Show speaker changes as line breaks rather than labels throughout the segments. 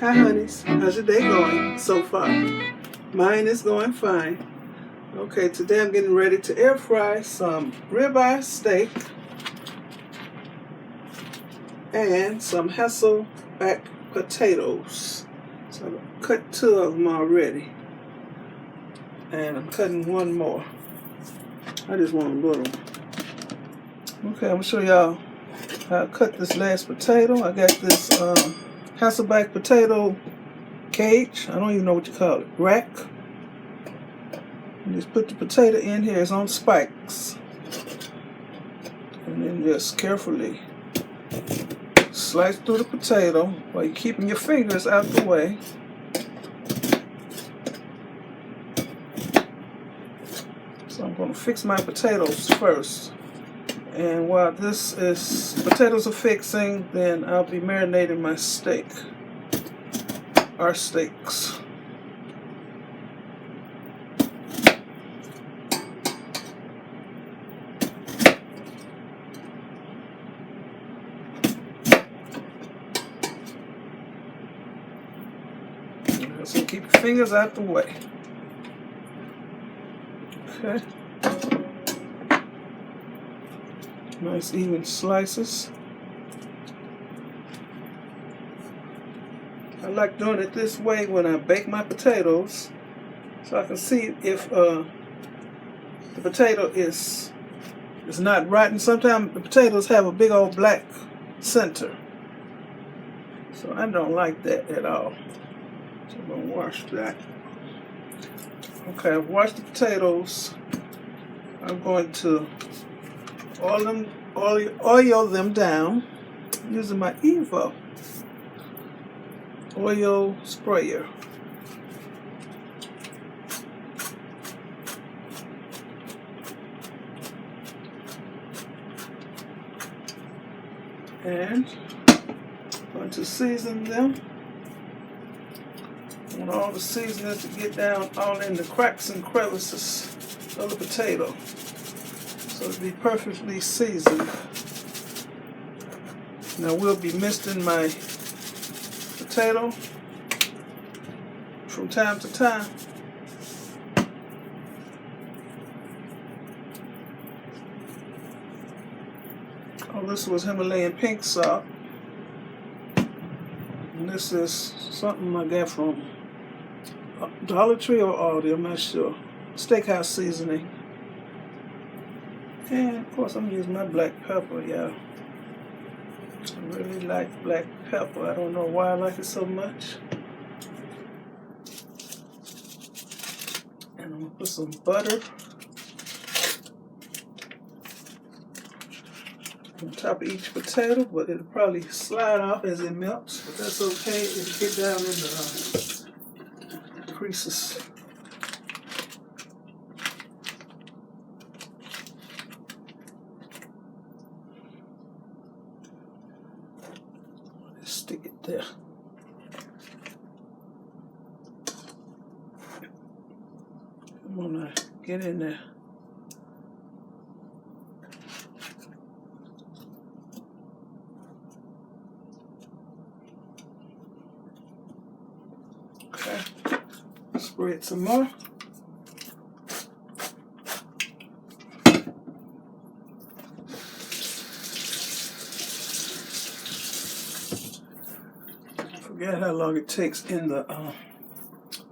Hi honeys, how's your day going so far? Mine is going fine. Okay, today I'm getting ready to air fry some ribeye steak and some Hasselback potatoes. So I've cut 2 of them already. And I'm cutting 1 more. I just want a little. Okay, I'm gonna show y'all how I cut this last potato. I got this Hasselback potato cage. I don't even know what you call it. Rack. You just put the potato in here. It's on spikes. And then just carefully slice through the potato while you're keeping your fingers out the way. So I'm going to fix my potatoes first. And while potatoes are fixing, then I'll be marinating my steak. Our steaks. So keep your fingers out the way. Okay. Nice even slices. I like doing it this way when I bake my potatoes, so I can see if the potato is not rotten. Sometimes the potatoes have a big old black center, so I don't like that at all. So I'm going to wash that. Okay, I've washed the potatoes. I'm going to oil them down using my Evo oil sprayer. And I'm going to season them. I want all the seasoning to get down all in the cracks and crevices of the potato, so it'll be perfectly seasoned. Now we'll be misting my potato from time to time. Oh, this was Himalayan pink salt. And this is something I got from Dollar Tree or Aldi, I'm not sure. Steakhouse seasoning. And of course I'm using my black pepper, y'all. I really like black pepper. I don't know why I like it so much. And I'm going to put some butter on top of each potato, but it'll probably slide off as it melts, but that's okay. It'll get down in the creases. Stick it there. I'm gonna get in there. Okay. Spread some more. Forget how long it takes in the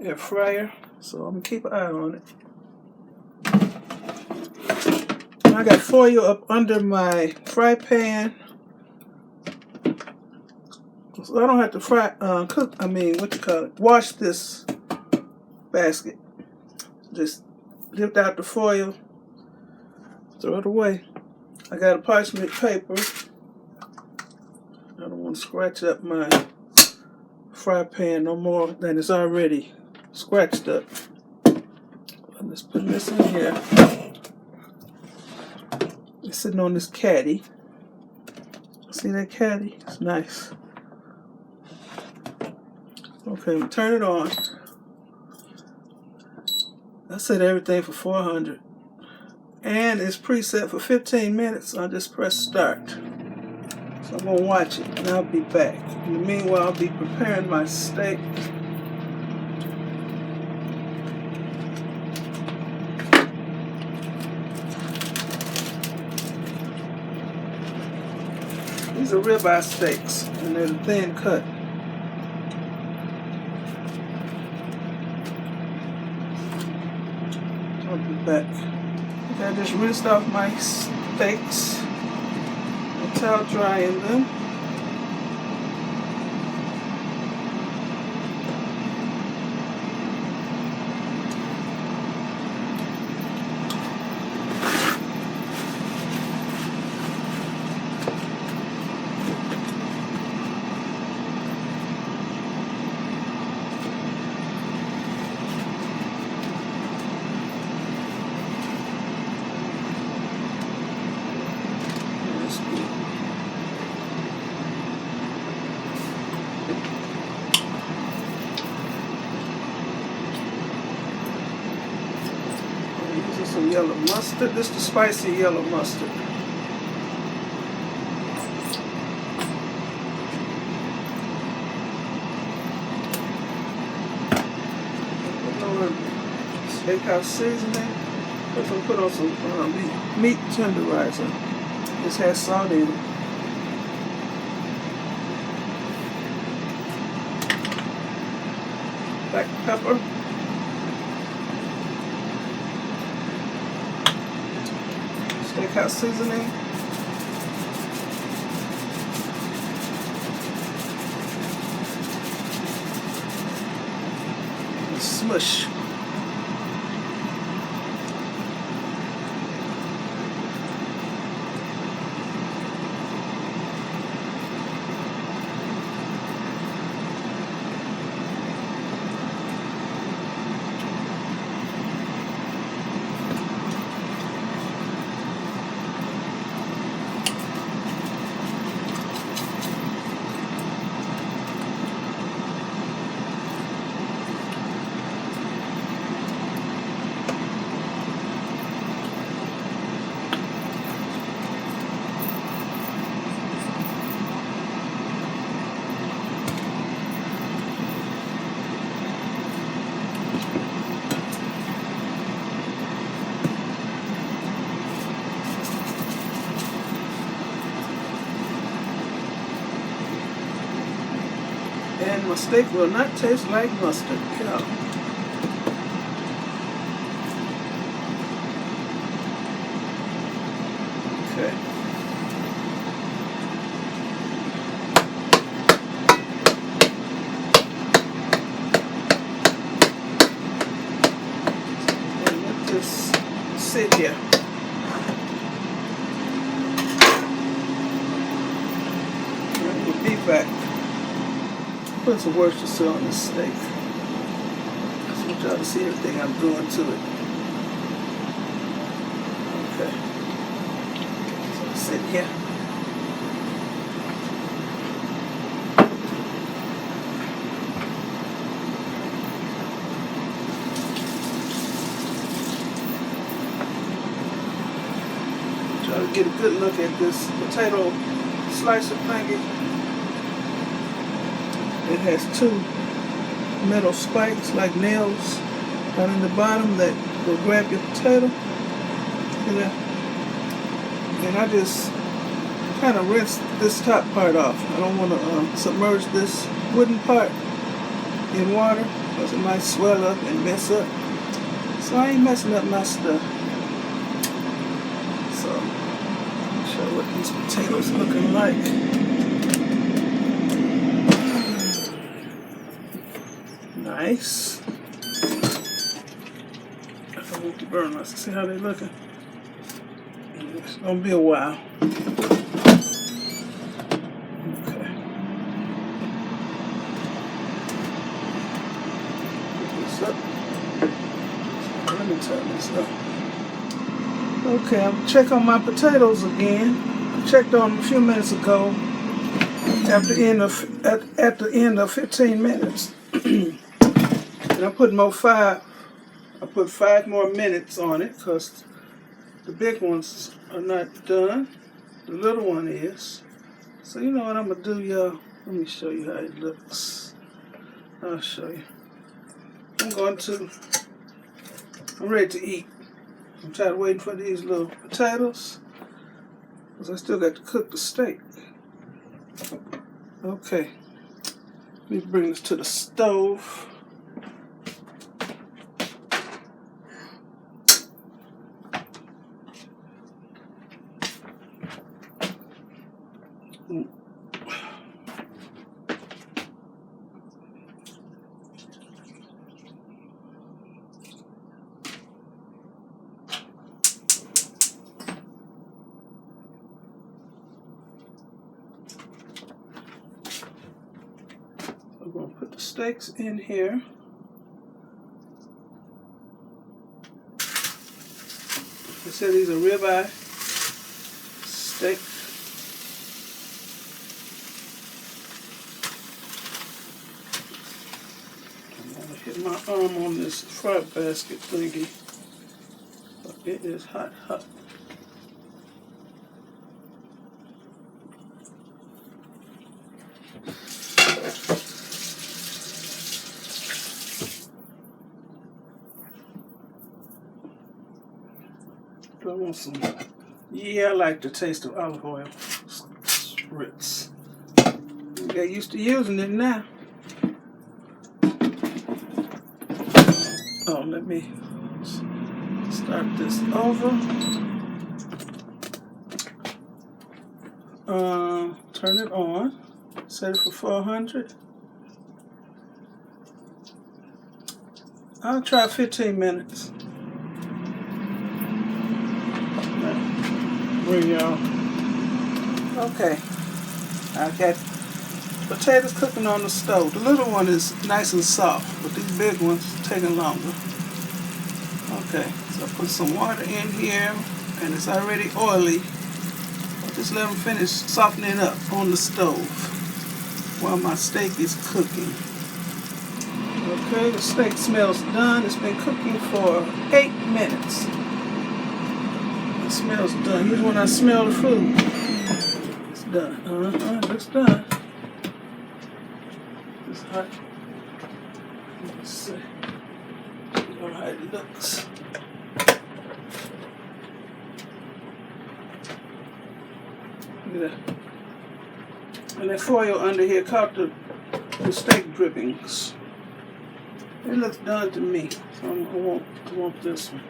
air fryer, so I'm gonna keep an eye on it. I got foil up under my fry pan, so I don't have to wash this basket. Just lift out the foil, throw it away. I got a parchment paper. I don't want to scratch up my fry pan no more than it's already scratched up. I'm just putting this in here. It's sitting on this caddy. See that caddy? It's nice. Okay, I'm gonna turn it on. I set everything for 400. And it's preset for 15 minutes. So I just press start. So I'm gonna watch it and I'll be back. In the meanwhile, I'll be preparing my steak. These are ribeye steaks and they're thin cut. I'll be back. Okay, I just rinsed off my steaks. A towel drying them. Some yellow mustard. This is the spicy yellow mustard. Put on steakhouse seasoning. Put on some meat tenderizer. This has salt in it. Black pepper. Steakhouse seasoning. And smush. And my steak will not taste like mustard. Yeah. Okay. And let this sit here. And we'll be back. Put some Worcestershire on this steak. I just want y'all to see everything I'm doing to it. Okay. So sit here. Try to get a good look at this potato slicer thingy. It has two metal spikes like nails down in the bottom that will grab your potato. And I just kind of rinse this top part off. I don't want to submerge this wooden part in water because it might swell up and mess up. So I ain't messing up my stuff. So I'll show you what these potatoes looking like. Nice. I want to burn us. See how they're looking? It's gonna be a while. Okay. Put this up. Let me turn this up. Okay, I'll check on my potatoes again. I checked on them a few minutes ago. At the end of 15 minutes. And I put I put 5 more minutes on it because the big ones are not done. The little one is. So you know what I'm gonna do, y'all? Let me show you how it looks. I'll show you. I'm ready to eat. I'm tired of waiting for these little potatoes, because I still got to cook the steak. Okay, let me bring this to the stove. I'm going to put the steaks in here. I said these are ribeye steak. I'm going to hit my arm on this fry basket thingy. But it is hot, hot. I want some. Yeah, I like the taste of olive oil. Spritz. I get used to using it now. Oh, let me start this over. Turn it on. Set it for 400. I'll try 15 minutes. Y'all. Okay, I got potatoes cooking on the stove. The little one is nice and soft, but these big ones are taking longer. Okay, so I put some water in here, and it's already oily. I'll just let them finish softening up on the stove while my steak is cooking. Okay, the steak smells done. It's been cooking for 8 minutes. It smells done. Here's when I smell the food. It's done. It looks done. It's hot. Let's see. All right, it looks. Look at that. And that foil under here caught the steak drippings. It looks done to me. So I want this one.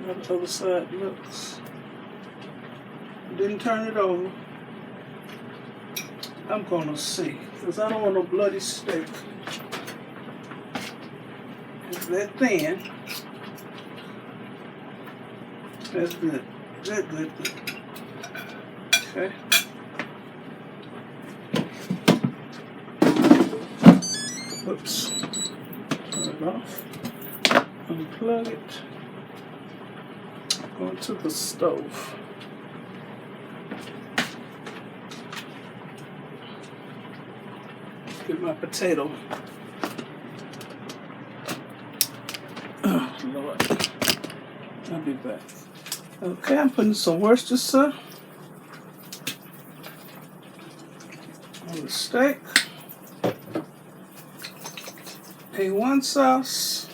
How the other side looks. Didn't turn it over. I'm gonna see, because I don't want no bloody steak. It's that thin. That's good. That good. Okay. Whoops. Turn it off. Unplug it. Onto the stove. Get my potato. Oh, Lord. I'll be back. Okay, I'm putting some Worcestershire on the steak. A1 sauce.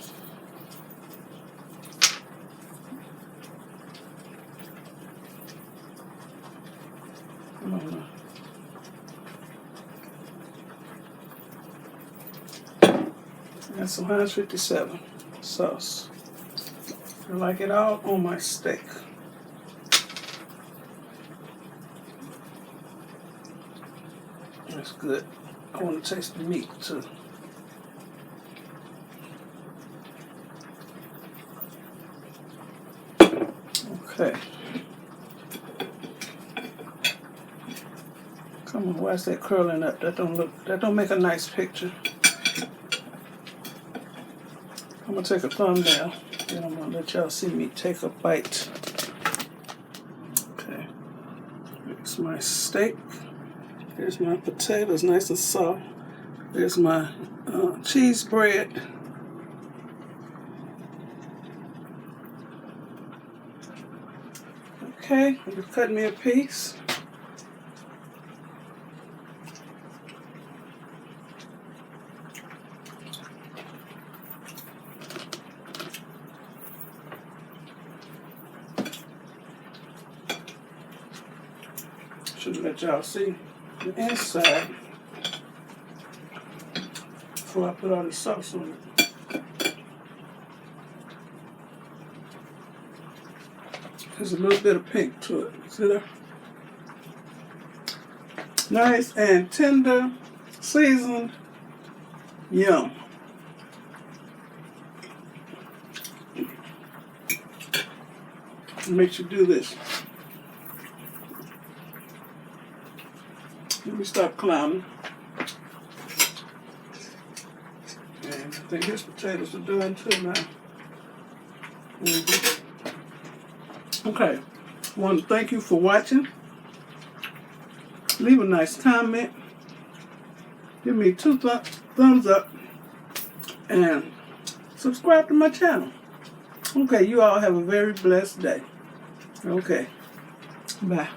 And some 157 sauce. I like it all on my steak. That's good. I want to taste the meat too. Okay. Come on, why is that curling up? That don't make a nice picture. I'm gonna take a thumbnail, then I'm gonna let y'all see me take a bite. Okay, here's my steak. Here's my potatoes, nice and soft. There's my cheese bread. Okay. Okay, I'm just cutting me a piece. Should let y'all see the inside before I put all the sauce on it. There's a little bit of pink to it. See that? Nice and tender, seasoned, yum. It makes you do this. Let me stop clowning. And I think his potatoes are done too now. Okay, I want to thank you for watching. Leave a nice comment. Give me 2 thumbs up. And subscribe to my channel. Okay, you all have a very blessed day. Okay, bye.